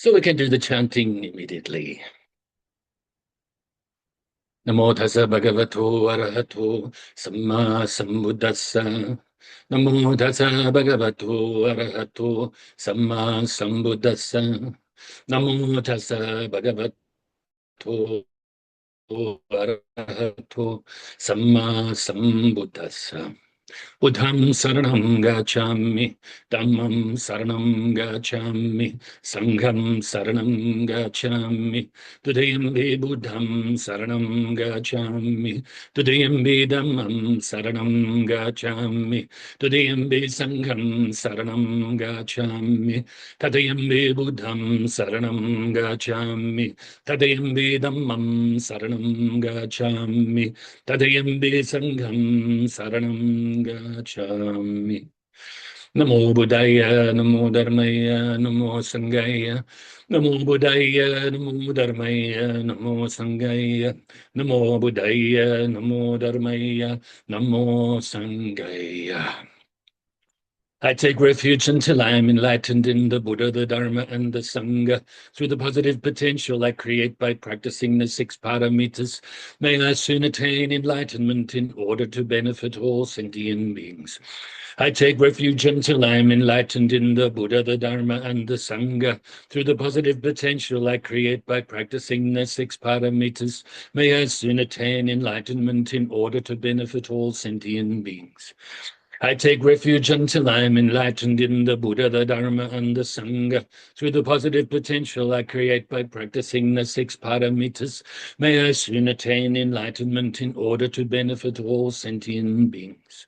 So we can do the chanting immediately. Namo tassa bhagavato arahato samma sambuddhassa. Namo tassa bhagavato arahato samma sambuddhassa. Namo tassa bhagavato arahato samma sambuddhassa. Buddham saranam gacchami, dhammam saranam gacchami, sangham saranam gacchami, tudayambi buddham saranam gacchami, tudayambi dhammam saranam gacchami, tudayambi sangham saranam gacchami, tadayambi buddham saranam gacchami, tadayambi dhammam saranam gacchami, tadayambi sangham saranam gacchami. Namo Buddhaya, Namo Dharmaya, Namo Sanghaya, Namo Buddhaya, Namo Dharmaya, Namo Sanghaya, Namo Buddhaya, Namo Dharmaya, Namo Sanghaya. I take refuge until I am enlightened in the Buddha, the Dharma, and the Sangha. Through the positive potential I create by practicing the 6 paramitas, may I soon attain enlightenment in order to benefit all sentient beings. I take refuge until I am enlightened in the Buddha, the Dharma, and the Sangha. Through the positive potential I create by practicing the 6 paramitas, may I soon attain enlightenment in order to benefit all sentient beings. I take refuge until I am enlightened in the Buddha, the Dharma, and the Sangha. Through the positive potential I create by practicing the 6 paramitas, may I soon attain enlightenment in order to benefit all sentient beings.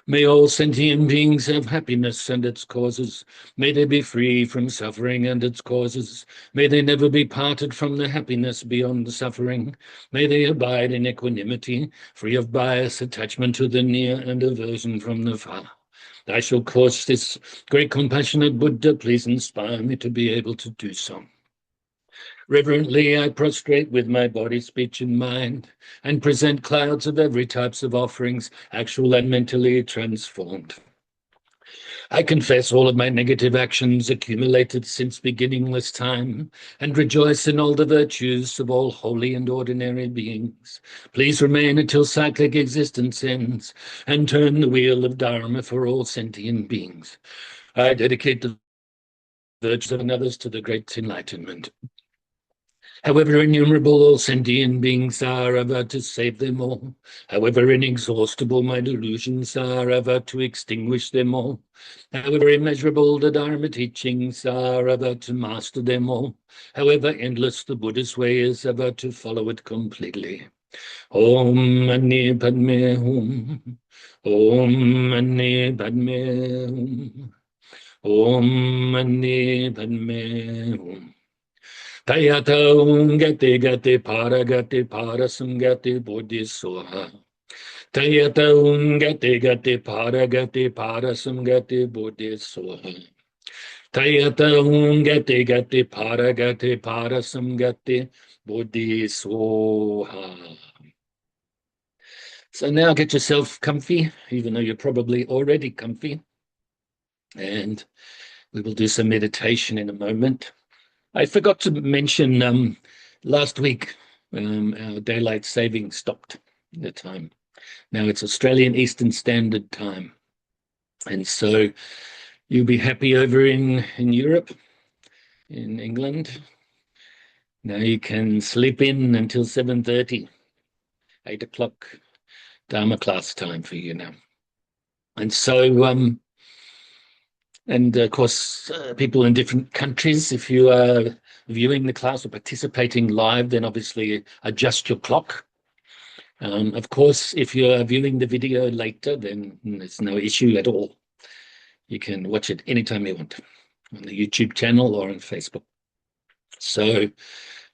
May all sentient beings have happiness and its causes. May they be free from suffering and its causes. May they never be parted from the happiness beyond the suffering. May they abide in equanimity, free of bias, attachment to the near, and aversion from the far. I shall cause this great compassionate Buddha, please inspire me to be able to do so. Reverently I prostrate with my body, speech, and mind, and present clouds of every types of offerings, actual and mentally transformed. I confess all of my negative actions accumulated since beginningless time, and rejoice in all the virtues of all holy and ordinary beings. Please remain until cyclic existence ends, and turn the wheel of Dharma for all sentient beings. I dedicate the virtues of others to the great enlightenment. However innumerable all sentient beings are, I vow to save them all. However inexhaustible my delusions are, I vow to extinguish them all. However immeasurable the Dharma teachings are, I vow to master them all. However endless the Buddha's way is, I vow to follow it completely. Om Mani Padme Hum. Om Mani Padme Hum. Om Mani Padme Hum. Tayata ungate gate parasangate bodhisoha. Tayata ungate gate parasangate bodhisoha. Tayata ungate gate parasangate bodhisoha. So now get yourself comfy, even though you're probably already comfy. And we will do some meditation in a moment. I forgot to mention last week our daylight saving stopped the time. Now it's Australian Eastern Standard Time. And so you'll be happy over in Europe, in England. Now you can sleep in until 7:30, 8 o'clock Dharma class time for you now. And so, and of course, people in different countries, if you are viewing the class or participating live, then obviously adjust your clock. Of course, if you're viewing the video later, then there's no issue at all. You can watch it anytime you want on the YouTube channel or on Facebook. So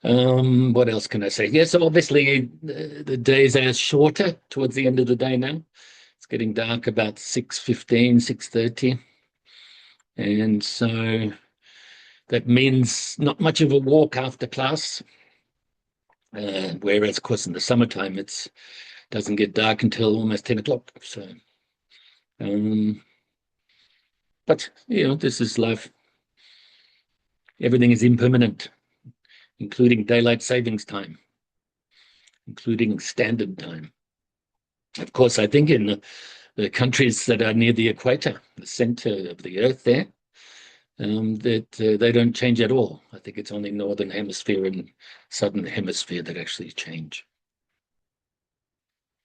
what else can I say? Yeah, so obviously the days are shorter towards the end of the day now. It's getting dark about 6:15, 6:30. And so that means not much of a walk after class. Whereas, of course, in the summertime, it doesn't get dark until almost 10 o'clock. So, but, you know, this is life. Everything is impermanent, including daylight savings time, including standard time. Of course, I think in the countries that are near the equator, the center of the earth there, that they don't change at all. I think it's only northern hemisphere and southern hemisphere that actually change.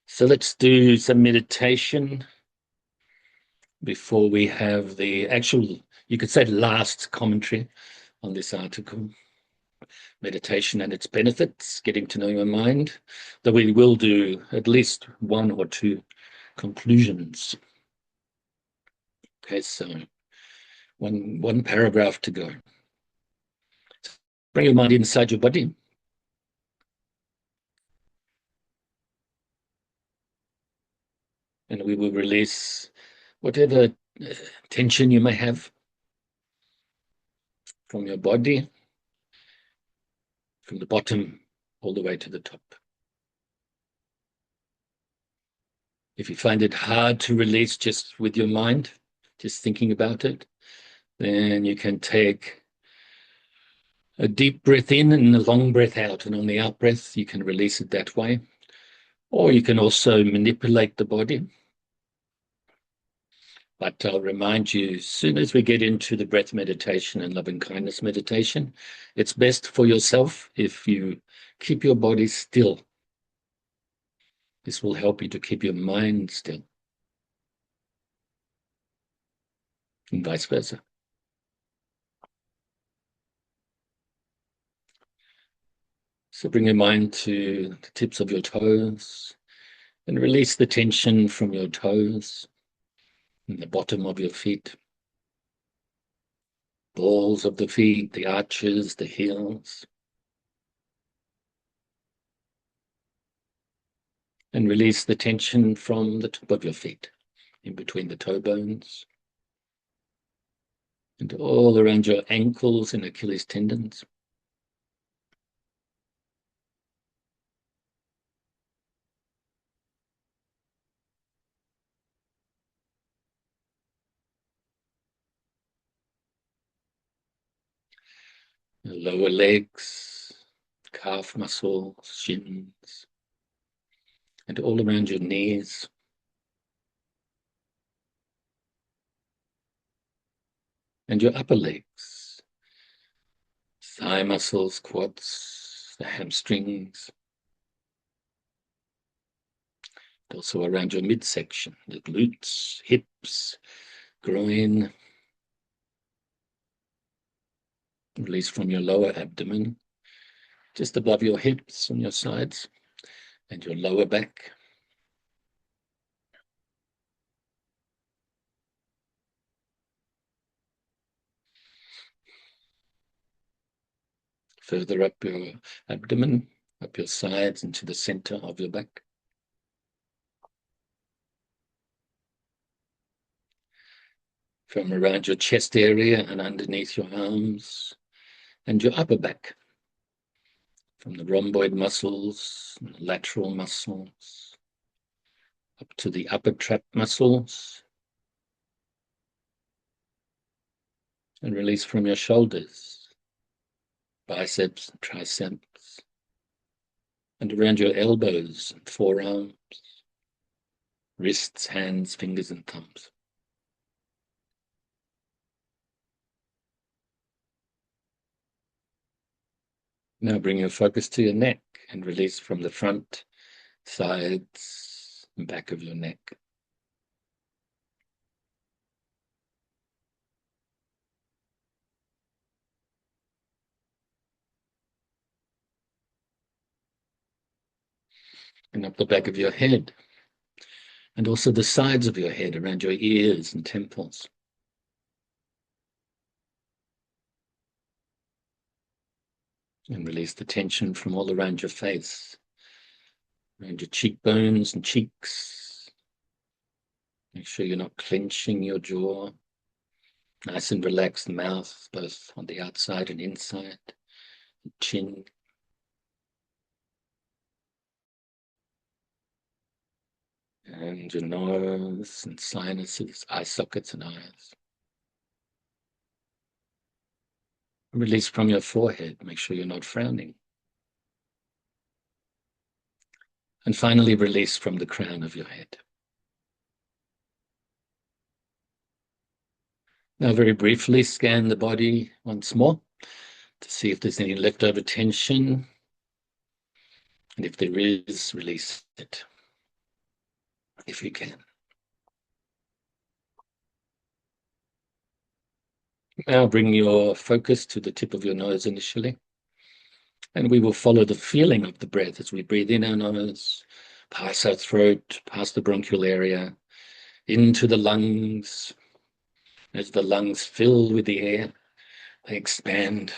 So let's do some meditation before we have the actual, you could say, last commentary on this article. Meditation and its benefits, getting to know your mind, though we will do at least one or two conclusions. Okay, so one paragraph to go. Bring your mind inside your body. And we will release whatever tension you may have from your body, from the bottom all the way to the top. If you find it hard to release just with your mind, just thinking about it, then you can take a deep breath in and a long breath out. And on the out breath, you can release it that way. Or you can also manipulate the body. But I'll remind you, as soon as we get into the breath meditation and loving kindness meditation, it's best for yourself if you keep your body still. This will help you to keep your mind still. And vice versa. So bring your mind to the tips of your toes and release the tension from your toes and the bottom of your feet, balls of the feet, the arches, the heels. And release the tension from the top of your feet, in between the toe bones, and all around your ankles and Achilles tendons. Your lower legs, calf muscles, shins, and all around your knees. And your upper legs, thigh muscles, quads, the hamstrings. Also around your midsection, the glutes, hips, groin. Release from your lower abdomen, just above your hips on your sides, and your lower back. Further up your abdomen, up your sides, into the center of your back. From around your chest area and underneath your arms, and your upper back. From the rhomboid muscles, and the lateral muscles, up to the upper trap muscles. And release from your shoulders, biceps, triceps, and around your elbows and forearms, wrists, hands, fingers, and thumbs. Now bring your focus to your neck and release from the front, sides, and back of your neck. And up the back of your head, and also the sides of your head, around your ears and temples. And release the tension from all around your face, around your cheekbones and cheeks. Make sure you're not clenching your jaw. Nice and relaxed mouth, both on the outside and inside. Chin. And your nose and sinuses, eye sockets and eyes. Release from your forehead. Make sure you're not frowning. And finally, release from the crown of your head. Now, very briefly, scan the body once more to see if there's any leftover tension. And if there is, release it, if you can. Now bring your focus to the tip of your nose initially. And we will follow the feeling of the breath as we breathe in our nose, past our throat, past the bronchial area, into the lungs. As the lungs fill with the air, they expand.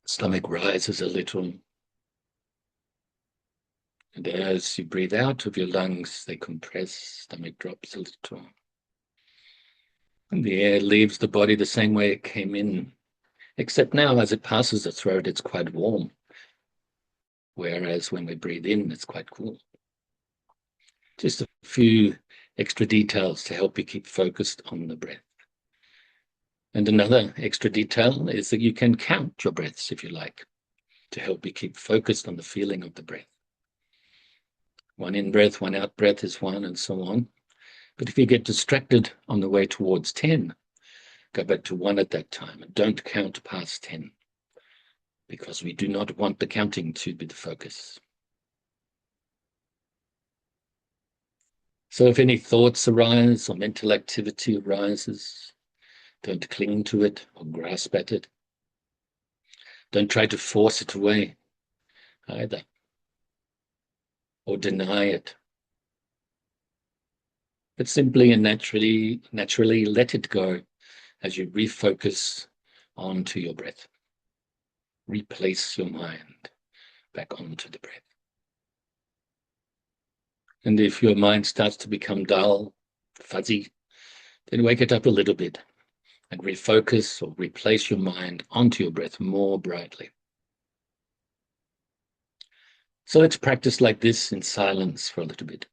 Stomach rises a little. And as you breathe out of your lungs, they compress, stomach drops a little. And the air leaves the body the same way it came in, except now as it passes the throat, it's quite warm. Whereas when we breathe in, it's quite cool. Just a few extra details to help you keep focused on the breath. And another extra detail is that you can count your breaths if you like, to help you keep focused on the feeling of the breath. One in breath, one out breath is one, and so on. But if you get distracted on the way towards 10, go back to 1 at that time and don't count past 10, because we do not want the counting to be the focus. So if any thoughts arise or mental activity arises, don't cling to it or grasp at it. Don't try to force it away either, or deny it. But simply and naturally let it go as you refocus onto your breath. Replace your mind back onto the breath. And if your mind starts to become dull, fuzzy, then wake it up a little bit and refocus or replace your mind onto your breath more brightly. So let's practice like this in silence for a little bit.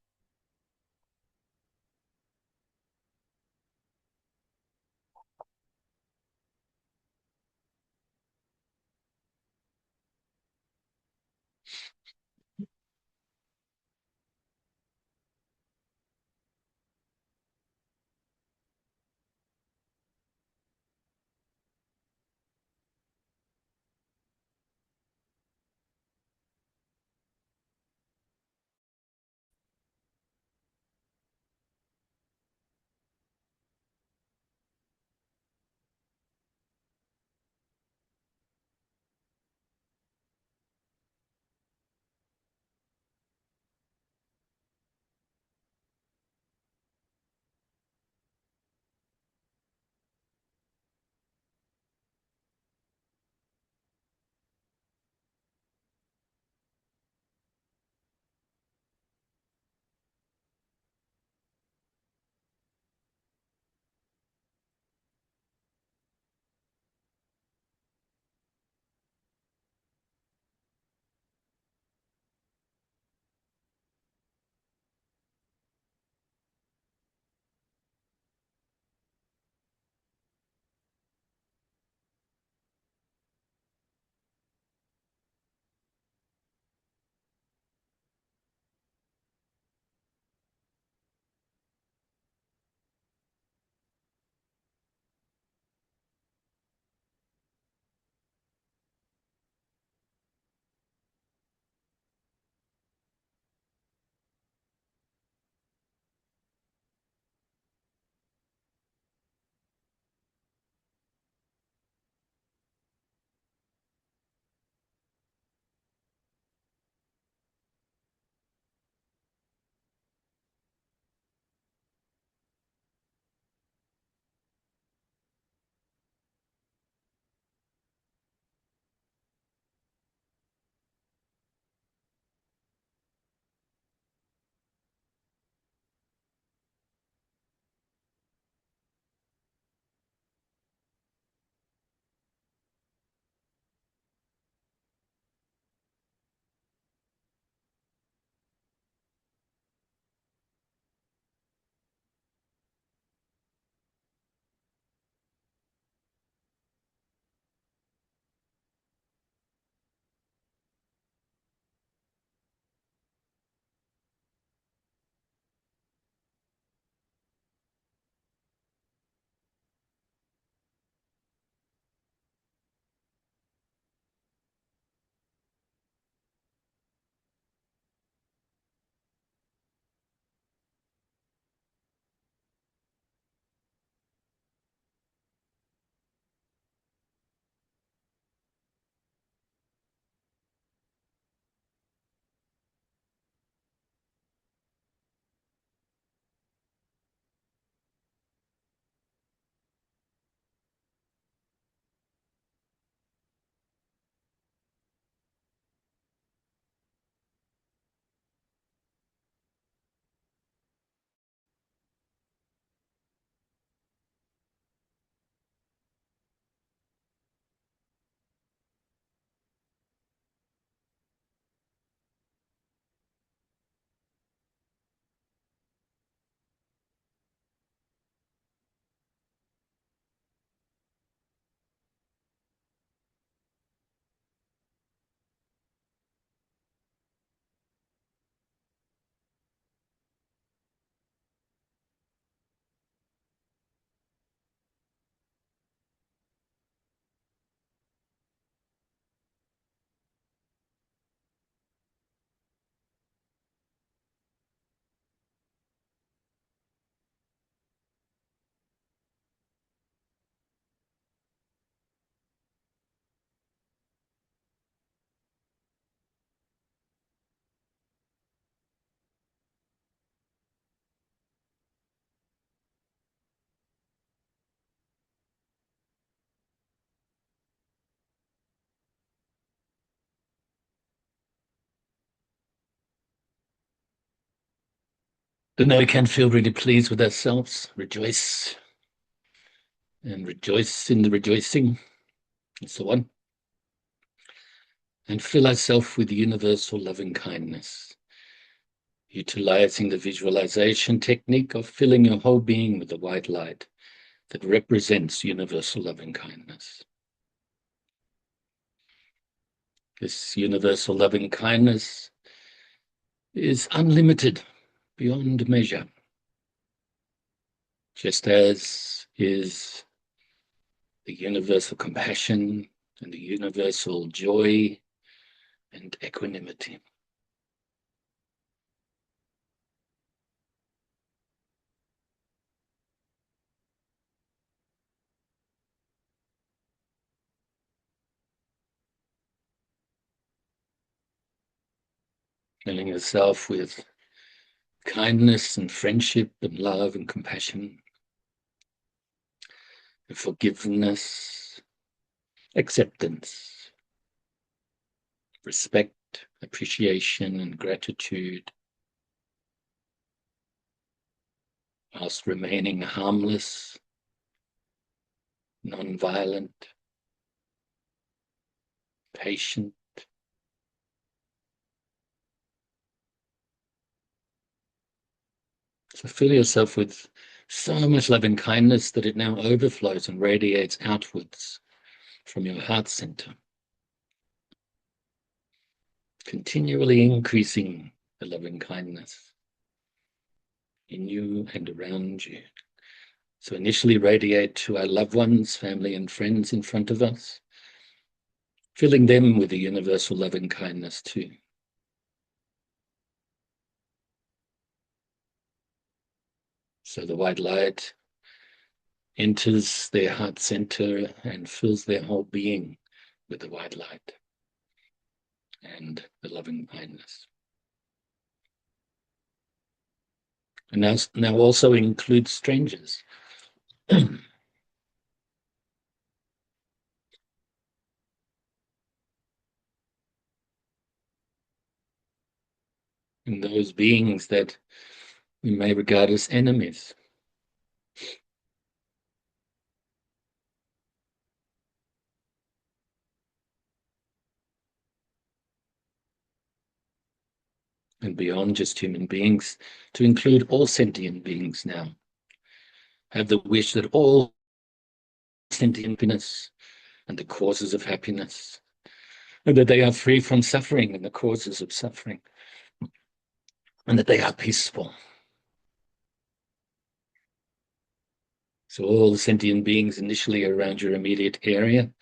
Then we can feel really pleased with ourselves, rejoice, and rejoice in the rejoicing, and so on. And fill ourselves with universal loving kindness, utilizing the visualization technique of filling your whole being with the white light that represents universal loving kindness. This universal loving kindness is unlimited, beyond measure, just as is the universal compassion and the universal joy and equanimity. Filling yourself with kindness and friendship and love and compassion, and forgiveness, acceptance, respect, appreciation, and gratitude, whilst remaining harmless, non-violent, patient. So fill yourself with so much loving kindness that it now overflows and radiates outwards from your heart center, continually increasing the loving kindness in you and around you. So initially radiate to our loved ones, family and friends in front of us, filling them with the universal loving kindness too. So the white light enters their heart center and fills their whole being with the white light and the loving kindness. And now also includes strangers. And those beings that we may regard as enemies. And beyond just human beings, to include all sentient beings now. Have the wish that all sentient happiness and the causes of happiness, and that they are free from suffering and the causes of suffering, and that they are peaceful. So all the sentient beings initially around your immediate area,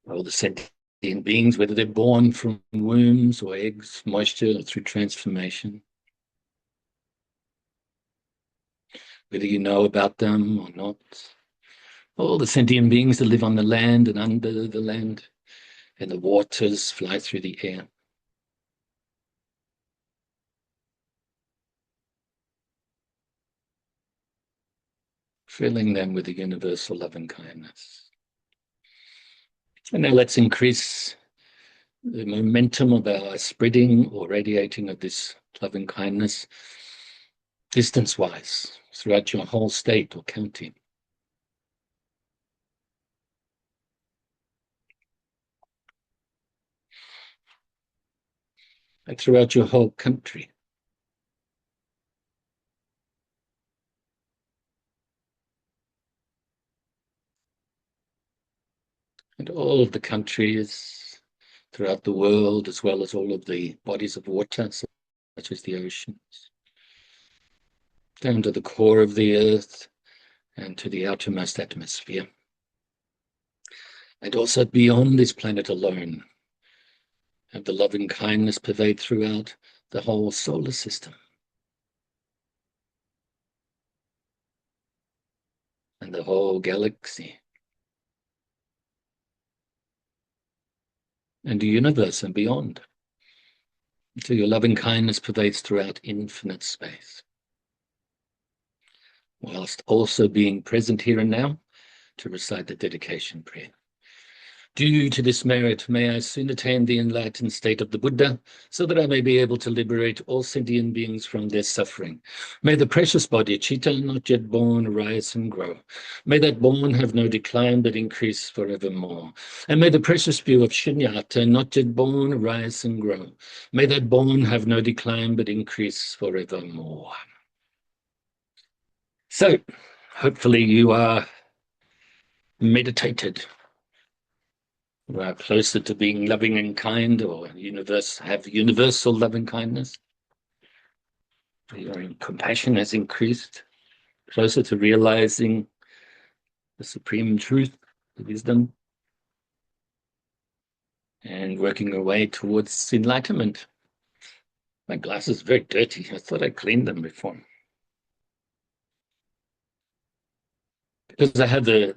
all the sentient beings, whether they're born from wombs or eggs, moisture, or through transformation, whether you know about them or not, all the sentient beings that live on the land and under the land, and the waters fly through the air. Filling them with the universal love and kindness. And now let's increase the momentum of our spreading or radiating of this loving kindness distance-wise throughout your whole state or county. And throughout your whole country. And all of the countries throughout the world, as well as all of the bodies of water, such as the oceans, down to the core of the earth and to the outermost atmosphere. And also beyond this planet alone, have the loving kindness pervade throughout the whole solar system. And the whole galaxy. And the universe and beyond. So your loving kindness pervades throughout infinite space. Whilst also being present here and now to recite the dedication prayer. Due to this merit, may I soon attain the enlightened state of the Buddha, so that I may be able to liberate all sentient beings from their suffering. May the precious body, Chitta, not yet born, rise and grow. May that born have no decline, but increase forevermore. And may the precious view of Shunyata, not yet born, rise and grow. May that born have no decline, but increase forevermore. So, hopefully you are meditated. You are closer to being loving and kind, or have universal loving kindness. Your compassion has increased, closer to realizing the supreme truth, the wisdom, and working your way towards enlightenment. My glasses are very dirty. I thought I cleaned them before. Because I have the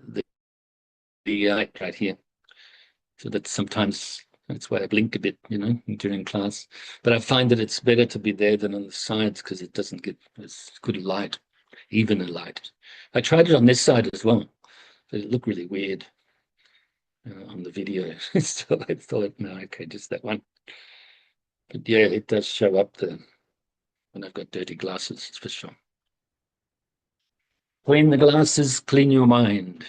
light right here. So that sometimes that's why I blink a bit, during class. But I find that it's better to be there than on the sides because it doesn't get as good a light, even a light. I tried it on this side as well, but it looked really weird on the video. So I thought, no, okay, just that one. But yeah, it does show up when I've got dirty glasses, it's for sure. Clean the glasses, clean your mind.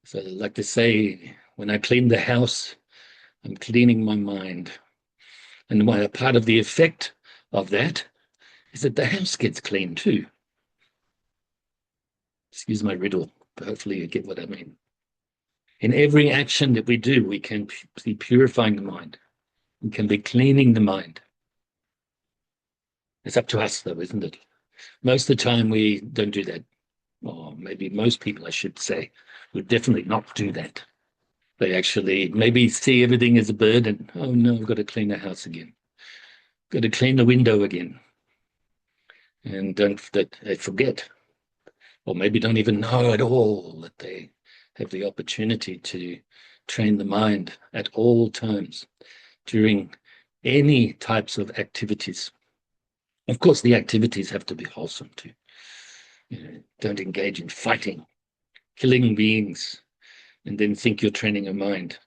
So I like to say, when I clean the house, I'm cleaning my mind. And a part of the effect of that is that the house gets clean too. Excuse my riddle, but hopefully you get what I mean. In every action that we do, we can be purifying the mind. We can be cleaning the mind. It's up to us though, isn't it? Most of the time we don't do that. Or maybe most people, I should say, would definitely not do that. They actually maybe see everything as a burden. Oh no, I've got to clean the house again. Got to clean the window again. And they forget, or maybe don't even know at all that they have the opportunity to train the mind at all times during any types of activities. Of course, the activities have to be wholesome too. Don't engage in fighting, killing beings, and then think you're training a mind.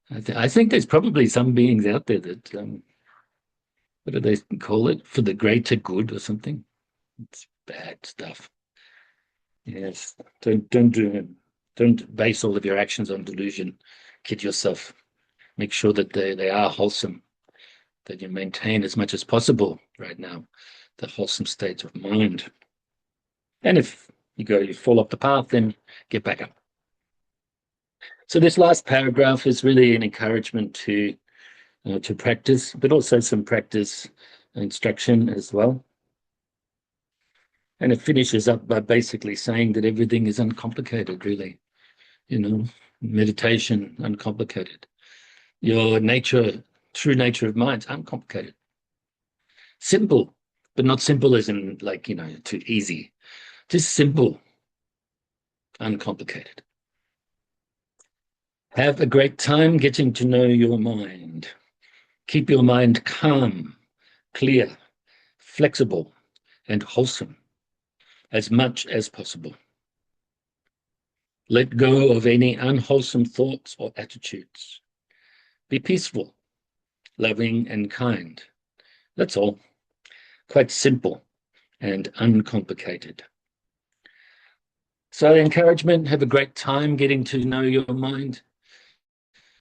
I think there's probably some beings out there that, what do they call it? For the greater good or something. It's bad stuff. Yes, don't base all of your actions on delusion. Kid yourself. Make sure that they are wholesome, that you maintain as much as possible right now the wholesome state of mind. And if you fall off the path, then get back up. So this last paragraph is really an encouragement to practice, but also some practice instruction as well. And it finishes up by basically saying that everything is uncomplicated, really. Meditation, uncomplicated. Your nature, true nature of mind, uncomplicated. Simple, but not simple as in too easy. Just simple, uncomplicated. Have a great time getting to know your mind. Keep your mind calm, clear, flexible, and wholesome as much as possible. Let go of any unwholesome thoughts or attitudes. Be peaceful, loving, and kind. That's all. Quite simple and uncomplicated. So encouragement, have a great time getting to know your mind.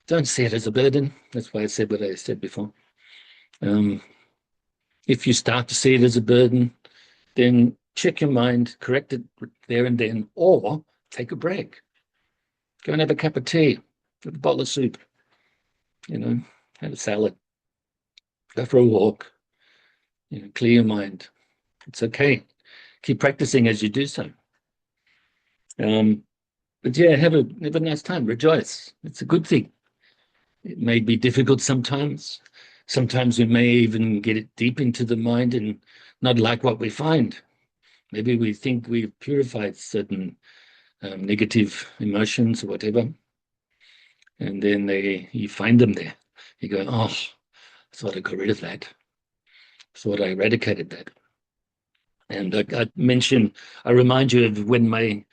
Don't see it as a burden. That's why I said what I said before. If you start to see it as a burden, then check your mind, correct it there and then, or take a break. Go and have a cup of tea, have a bottle of soup, have a salad, go for a walk, clear your mind. It's okay. Keep practicing as you do so. But yeah, have a nice time. Rejoice. It's a good thing. It may be difficult sometimes. Sometimes we may even get it deep into the mind and not like what we find. Maybe we think we've purified certain negative emotions or whatever, and then you find them there. You go, oh, I thought I got rid of that. I thought I eradicated that. And I remind you of when my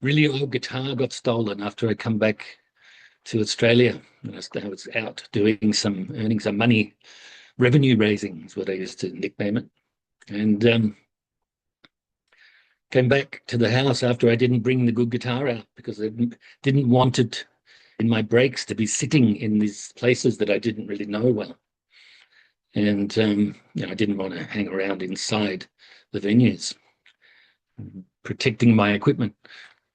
really old guitar got stolen after I come back to Australia. I was out earning some money, revenue raising is what I used to nickname it. And came back to the house after I didn't bring the good guitar out because I didn't want it in my breaks to be sitting in these places that I didn't really know well. And I didn't want to hang around inside the venues, protecting my equipment.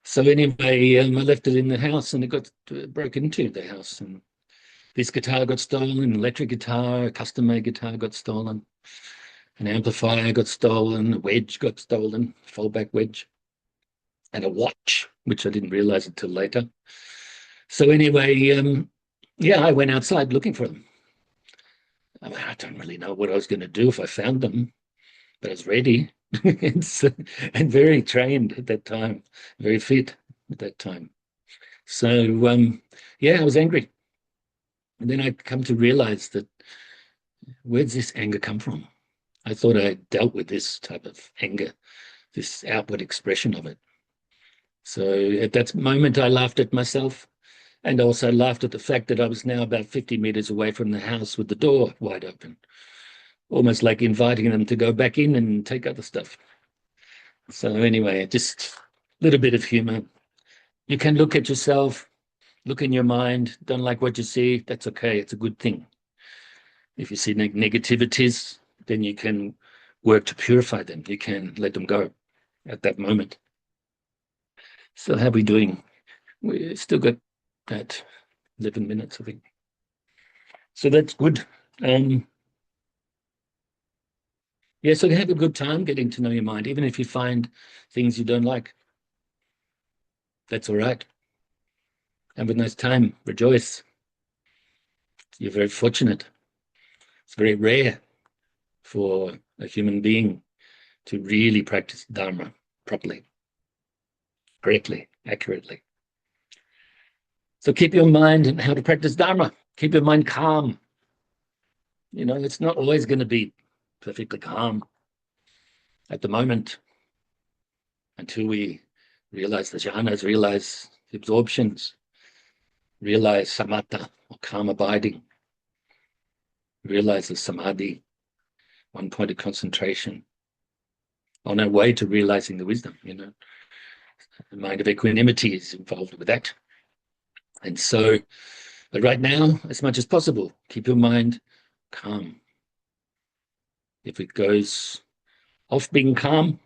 So anyway, I left it in the house, and it got broken into the house. And this guitar got stolen, an electric guitar, a custom-made guitar got stolen, an amplifier got stolen, a wedge got stolen, fallback wedge, and a watch, which I didn't realize until later. So anyway, I went outside looking for them. I don't really know what I was going to do if I found them, but I was ready and very trained at that time, very fit at that time. So, I was angry. And then I come to realize that where's this anger come from? I thought I dealt with this type of anger, this outward expression of it. So at that moment, I laughed at myself, and also laughed at the fact that I was now about 50 meters away from the house with the door wide open, almost like inviting them to go back in and take other stuff. So anyway, just a little bit of humor. You can look at yourself, look in your mind, don't like what you see, that's okay, it's a good thing. If you see negativities, then you can work to purify them. You can let them go at that moment. So how are we doing? We still got that 11 minutes, I think. So that's good. So have a good time getting to know your mind, even if you find things you don't like. That's all right. Have a nice time. Rejoice. You're very fortunate. It's very rare for a human being to really practice Dharma properly, correctly, accurately. So keep your mind on how to practice Dharma. Keep your mind calm. It's not always going to be perfectly calm at the moment until we realize the jhanas, realize the absorptions, realize samatha, or calm abiding, realize the samadhi, one-pointed concentration, on our way to realizing the wisdom. The mind of equanimity is involved with that. And so, but right now, as much as possible, keep your mind calm. If it goes off being calm,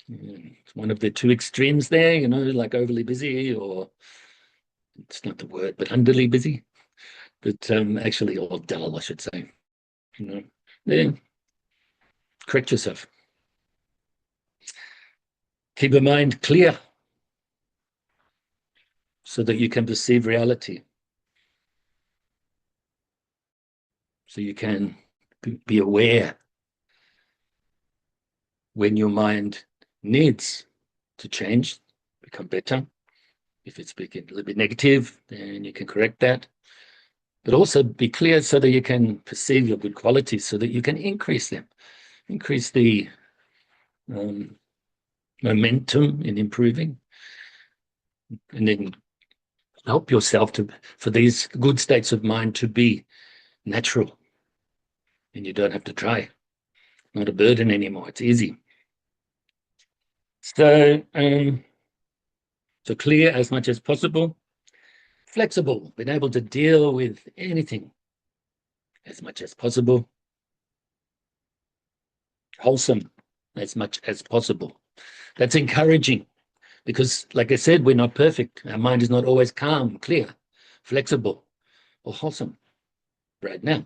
it's one of the two extremes there, like overly busy, or it's not the word, but underly busy, but actually all dull, I should say. Correct yourself. Keep your mind clear so that you can perceive reality. So you can be aware when your mind needs to change, become better. If it's speaking a little bit negative, then you can correct that. But also be clear so that you can perceive your good qualities, so that you can increase them, increase the momentum in improving, and then help yourself for these good states of mind to be natural. And you don't have to try. Not a burden anymore. It's easy. So clear as much as possible, flexible, being able to deal with anything as much as possible, wholesome as much as possible. That's encouraging because, like I said, we're not perfect. Our mind is not always calm, clear, flexible, or wholesome right now.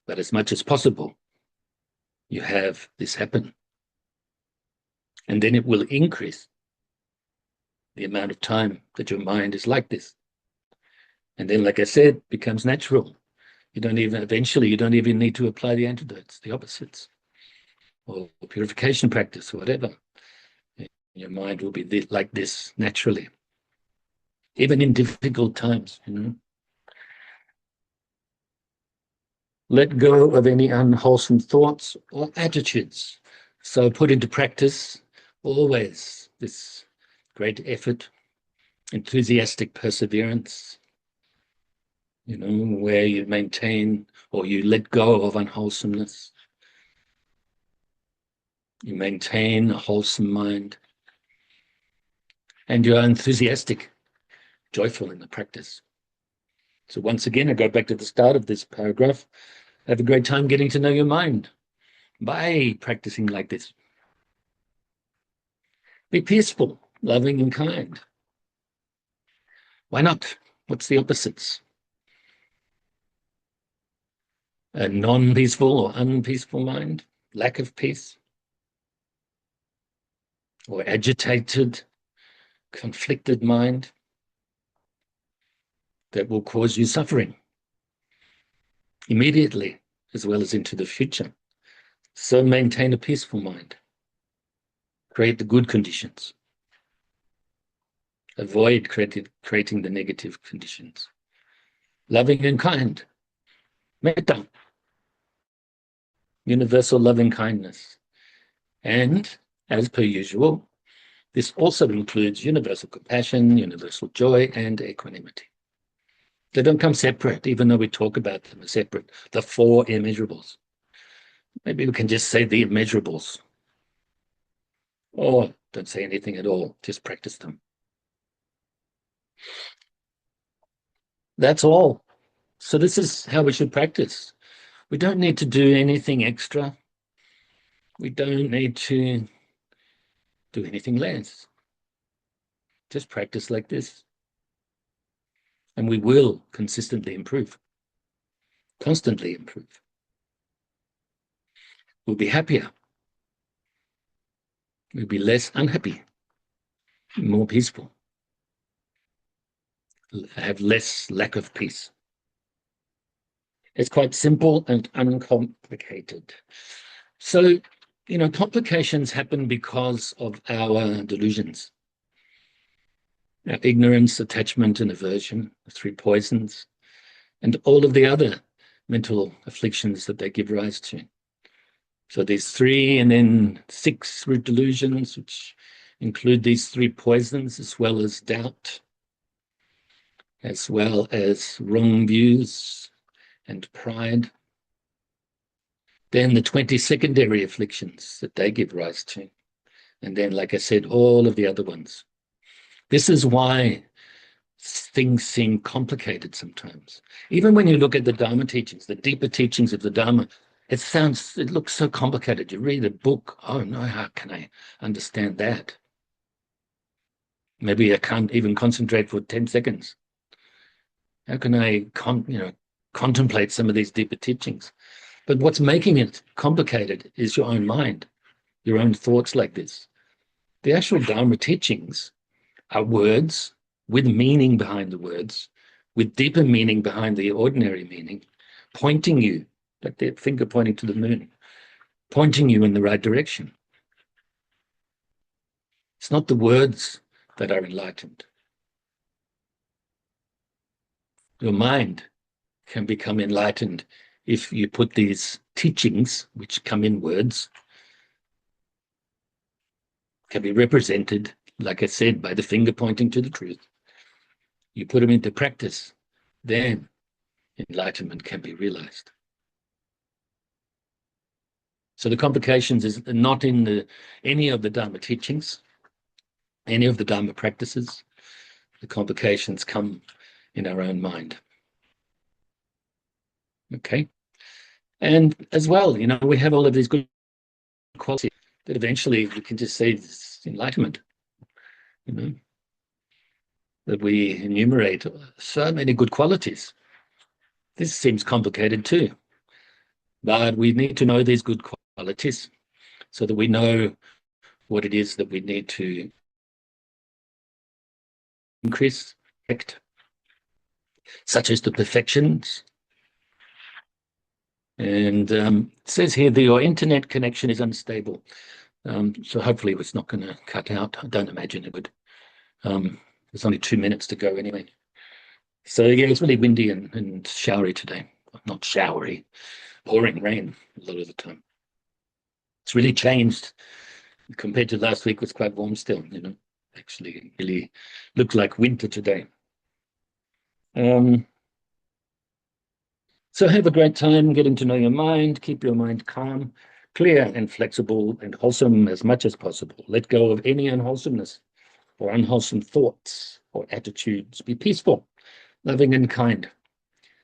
But as much as possible, you have this happen. And then it will increase the amount of time that your mind is like this. And then, like I said, becomes natural. Eventually, you don't even need to apply the antidotes, the opposites, or purification practice, or whatever. Your mind will be like this naturally, even in difficult times, Let go of any unwholesome thoughts or attitudes. So put into practice always this great effort enthusiastic perseverance, where you maintain or you let go of unwholesomeness. You maintain a wholesome mind. And you are enthusiastic, joyful in the practice. So once again, I go back to the start of this paragraph. Have a great time getting to know your mind by practicing like this. Be peaceful, loving, and kind. Why not? What's the opposites? A non-peaceful or unpeaceful mind, lack of peace, or agitated, conflicted mind that will cause you suffering immediately as well as into the future. So maintain a peaceful mind. Create the good conditions. Avoid creating the negative conditions. Loving and kind. Metta. Universal loving kindness. And, as per usual, this also includes universal compassion, universal joy, and equanimity. They don't come separate, even though we talk about them as separate. The four immeasurables. Maybe we can just say the immeasurables. Or don't say anything at all, just practice them. That's all. So this is how we should practice. We don't need to do anything extra. We don't need to do anything less. Just practice like this. And we will consistently improve, constantly improve. We'll be happier. We'll be less unhappy, more peaceful, have less lack of peace. It's quite simple and uncomplicated. So, complications happen because of our delusions. Our ignorance, attachment, and aversion, the three poisons, and all of the other mental afflictions that they give rise to. So there's 3 and then 6 root delusions, which include these 3 poisons, as well as doubt, as well as wrong views and pride. Then the 20 secondary afflictions that they give rise to. And then, like I said, all of the other ones. This is why things seem complicated sometimes. Even when you look at the Dharma teachings, the deeper teachings of the Dharma, it looks so complicated. You read a book, oh no, how can I understand that? Maybe I can't even concentrate for 10 seconds. How can I contemplate some of these deeper teachings? But what's making it complicated is your own mind, your own thoughts like this. The actual Dharma teachings are words with meaning behind the words, with deeper meaning behind the ordinary meaning, pointing you, like their finger pointing to the moon, pointing you in the right direction. It's not the words that are enlightened. Your mind can become enlightened if you put these teachings, which come in words, can be represented, like I said, by the finger pointing to the truth. You put them into practice, then enlightenment can be realized. So the complications is not in any of the Dharma teachings, any of the Dharma practices. The complications come in our own mind. Okay? And as well, we have all of these good qualities that eventually we can just say it's enlightenment, that we enumerate so many good qualities. This seems complicated too, but we need to know these good qualities so that we know what it is that we need to increase, such as the perfections. And it says here that your internet connection is unstable. So hopefully it's not going to cut out. I don't imagine it would. There's only 2 minutes to go anyway. So yeah, it's really windy and showery today. Not showery, pouring rain a lot of the time. It's really changed compared to last week. It was quite warm still, actually really look like winter today. So have a great time getting to know your mind. Keep your mind calm, clear and flexible and wholesome as much as possible. Let go of any unwholesomeness or unwholesome thoughts or attitudes. Be peaceful, loving and kind.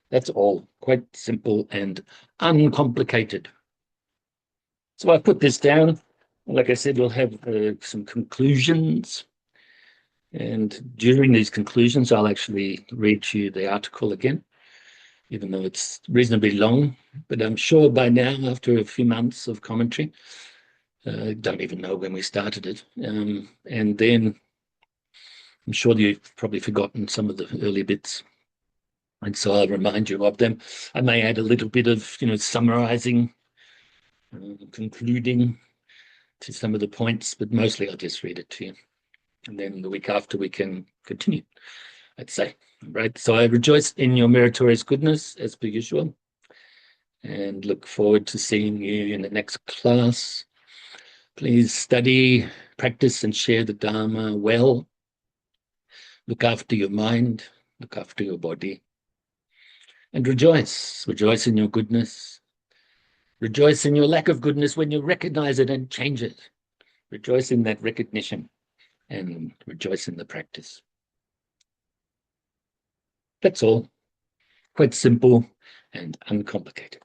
That's all, quite simple and uncomplicated. So I put this down. Like I said, we'll have some conclusions. And during these conclusions, I'll actually read to you the article again, even though it's reasonably long. But I'm sure by now, after a few months of commentary, don't even know when we started it. And then I'm sure you've probably forgotten some of the early bits. And so I'll remind you of them. I may add a little bit of, summarizing, concluding to some of the points, but mostly I'll just read it to you. And then the week after we can continue, I'd say. Right. So I rejoice in your meritorious goodness as per usual, and look forward to seeing you in the next class. Please study, practice, and share the Dharma well. Look after your mind, look after your body, and rejoice. Rejoice in your goodness. Rejoice in your lack of goodness when you recognize it and change it. Rejoice in that recognition and rejoice in the practice. That's all. Quite simple and uncomplicated.